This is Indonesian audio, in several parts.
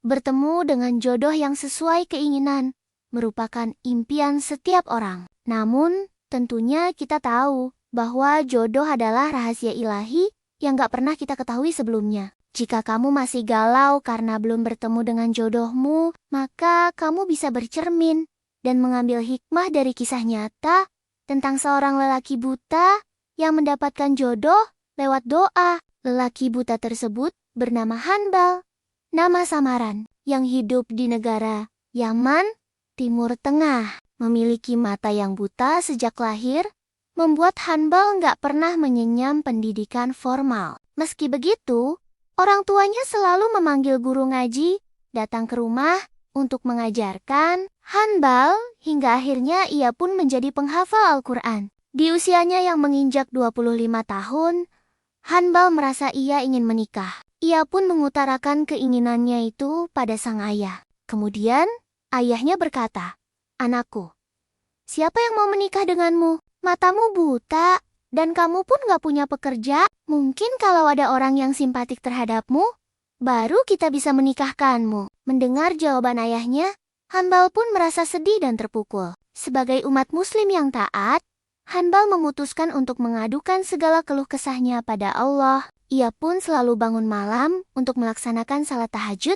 Bertemu dengan jodoh yang sesuai keinginan merupakan impian setiap orang. Namun, tentunya kita tahu bahwa jodoh adalah rahasia ilahi yang gak pernah kita ketahui sebelumnya. Jika kamu masih galau karena belum bertemu dengan jodohmu, maka kamu bisa bercermin dan mengambil hikmah dari kisah nyata tentang seorang lelaki buta yang mendapatkan jodoh lewat doa. Lelaki buta tersebut bernama Hanbal, nama samaran, yang hidup di negara Yaman, Timur Tengah. Memiliki mata yang buta sejak lahir, membuat Hanbal nggak pernah mengenyam pendidikan formal. Meski begitu, orang tuanya selalu memanggil guru ngaji datang ke rumah untuk mengajarkan Hanbal hingga akhirnya ia pun menjadi penghafal Al-Quran. Di usianya yang menginjak 25 tahun, Hanbal merasa ia ingin menikah. Ia pun mengutarakan keinginannya itu pada sang ayah. Kemudian, ayahnya berkata, "Anakku, siapa yang mau menikah denganmu? Matamu buta, dan kamu pun gak punya pekerja. Mungkin kalau ada orang yang simpatik terhadapmu, baru kita bisa menikahkanmu." Mendengar jawaban ayahnya, Hanbal pun merasa sedih dan terpukul. Sebagai umat muslim yang taat, Hanbal memutuskan untuk mengadukan segala keluh kesahnya pada Allah. Ia pun selalu bangun malam untuk melaksanakan salat tahajud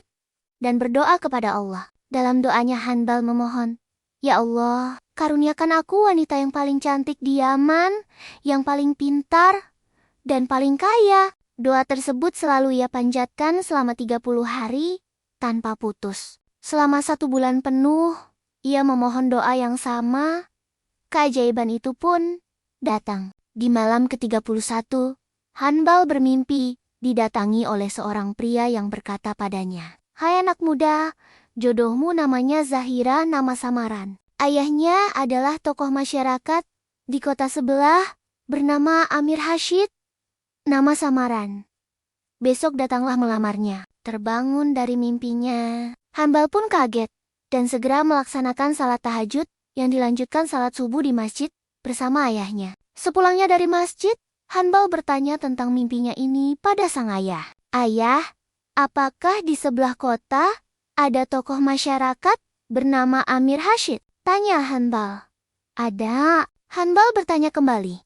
dan berdoa kepada Allah. Dalam doanya Hanbal memohon, "Ya Allah, karuniakan aku wanita yang paling cantik di Yaman, yang paling pintar, dan paling kaya." Doa tersebut selalu ia panjatkan selama 30 hari tanpa putus. Selama 1 bulan penuh, ia memohon doa yang sama. Keajaiban itu pun datang. Di malam ke-31, Hanbal bermimpi didatangi oleh seorang pria yang berkata padanya, "Hai anak muda, jodohmu namanya Zahira, nama samaran. Ayahnya adalah tokoh masyarakat di kota sebelah bernama Amir Hashid, nama samaran. Besok datanglah melamarnya." Terbangun dari mimpinya, Hanbal pun kaget dan segera melaksanakan salat tahajud yang dilanjutkan salat subuh di masjid bersama ayahnya. Sepulangnya dari masjid, Hanbal bertanya tentang mimpinya ini pada sang ayah. "Ayah, apakah di sebelah kota ada tokoh masyarakat bernama Amir Hashid?" tanya Hanbal. "Ada." Hanbal bertanya kembali.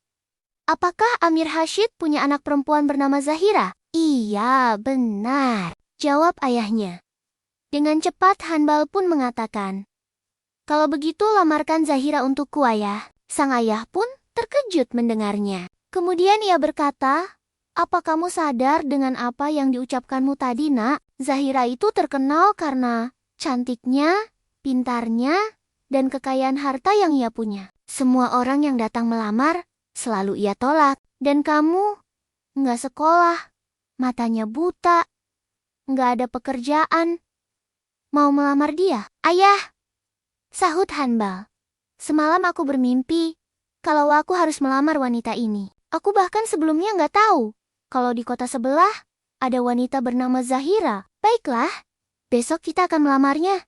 "Apakah Amir Hashid punya anak perempuan bernama Zahira?" "Iya, benar," jawab ayahnya. Dengan cepat Hanbal pun mengatakan, "Kalau begitu lamarkan Zahira untukku, ayah." Sang ayah pun terkejut mendengarnya. Kemudian ia berkata, "Apa kamu sadar dengan apa yang diucapkanmu tadi, nak? Zahira itu terkenal karena cantiknya, pintarnya, dan kekayaan harta yang ia punya. Semua orang yang datang melamar selalu ia tolak. Dan kamu nggak sekolah, matanya buta, nggak ada pekerjaan. Mau melamar dia?" "Ayah," sahut Hanbal, "semalam aku bermimpi kalau aku harus melamar wanita ini. Aku bahkan sebelumnya nggak tahu kalau di kota sebelah ada wanita bernama Zahira." "Baiklah, besok kita akan melamarnya,"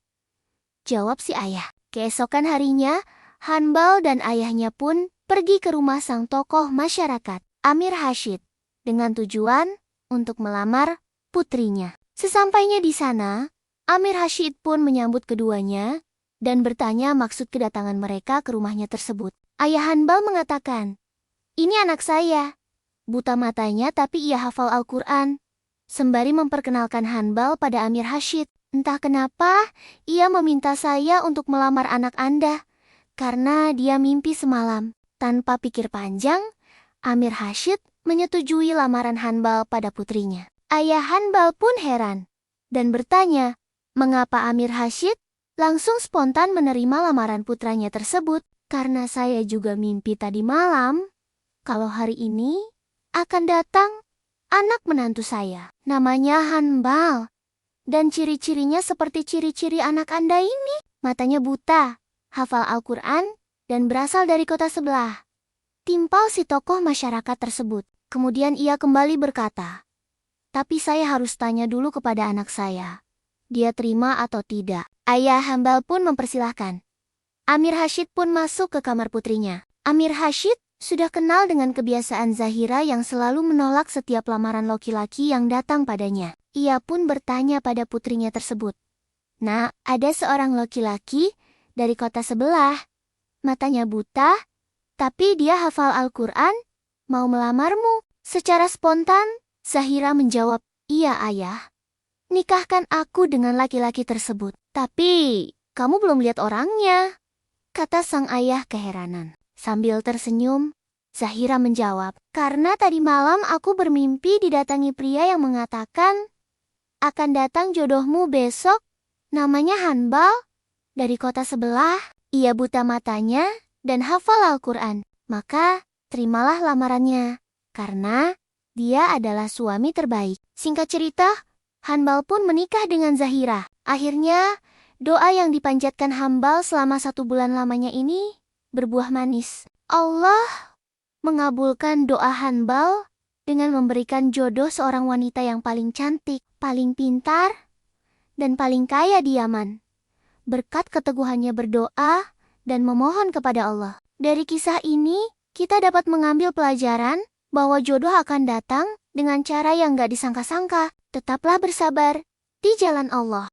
jawab si ayah. Keesokan harinya, Hanbal dan ayahnya pun pergi ke rumah sang tokoh masyarakat, Amir Hashid, dengan tujuan untuk melamar putrinya. Sesampainya di sana, Amir Hashid pun menyambut keduanya dan bertanya maksud kedatangan mereka ke rumahnya tersebut. Ayah Hanbal mengatakan, "Ini anak saya. Buta matanya tapi ia hafal Al-Quran." Sembari memperkenalkan Hanbal pada Amir Hashid, "Entah kenapa, ia meminta saya untuk melamar anak Anda, karena dia mimpi semalam." Tanpa pikir panjang, Amir Hashid menyetujui lamaran Hanbal pada putrinya. Ayah Hanbal pun heran dan bertanya, mengapa Amir Hashid langsung spontan menerima lamaran putranya tersebut. "Karena saya juga mimpi tadi malam, kalau hari ini akan datang anak menantu saya. Namanya Hanbal. Dan ciri-cirinya seperti ciri-ciri anak Anda ini. Matanya buta, hafal Al-Quran, dan berasal dari kota sebelah." Timpal si tokoh masyarakat tersebut. Kemudian ia kembali berkata, "Tapi saya harus tanya dulu kepada anak saya. Dia terima atau tidak?" Ayah Hanbal pun mempersilahkan. Amir Hashid pun masuk ke kamar putrinya. Amir Hashid sudah kenal dengan kebiasaan Zahira yang selalu menolak setiap lamaran laki-laki yang datang padanya. Ia pun bertanya pada putrinya tersebut. Nak, ada seorang laki-laki dari kota sebelah. Matanya buta, tapi dia hafal Al-Quran, mau melamarmu. Secara spontan, Zahira menjawab, iya ayah. Nikahkan aku dengan laki-laki tersebut. Tapi, kamu belum lihat orangnya, kata sang ayah keheranan. Sambil tersenyum, Zahira menjawab, karena tadi malam aku bermimpi didatangi pria yang mengatakan, akan datang jodohmu besok, namanya Hanbal, dari kota sebelah. Ia buta matanya dan hafal Al-Quran. Maka, terimalah lamarannya, karena dia adalah suami terbaik. Singkat cerita, Hanbal pun menikah dengan Zahira. Akhirnya, doa yang dipanjatkan Hanbal selama 1 bulan lamanya ini berbuah manis. Allah mengabulkan doa Hanbal dengan memberikan jodoh seorang wanita yang paling cantik, paling pintar, dan paling kaya di Yaman. Berkat keteguhannya berdoa dan memohon kepada Allah. Dari kisah ini, kita dapat mengambil pelajaran bahwa jodoh akan datang dengan cara yang gak disangka-sangka. Tetaplah bersabar di jalan Allah.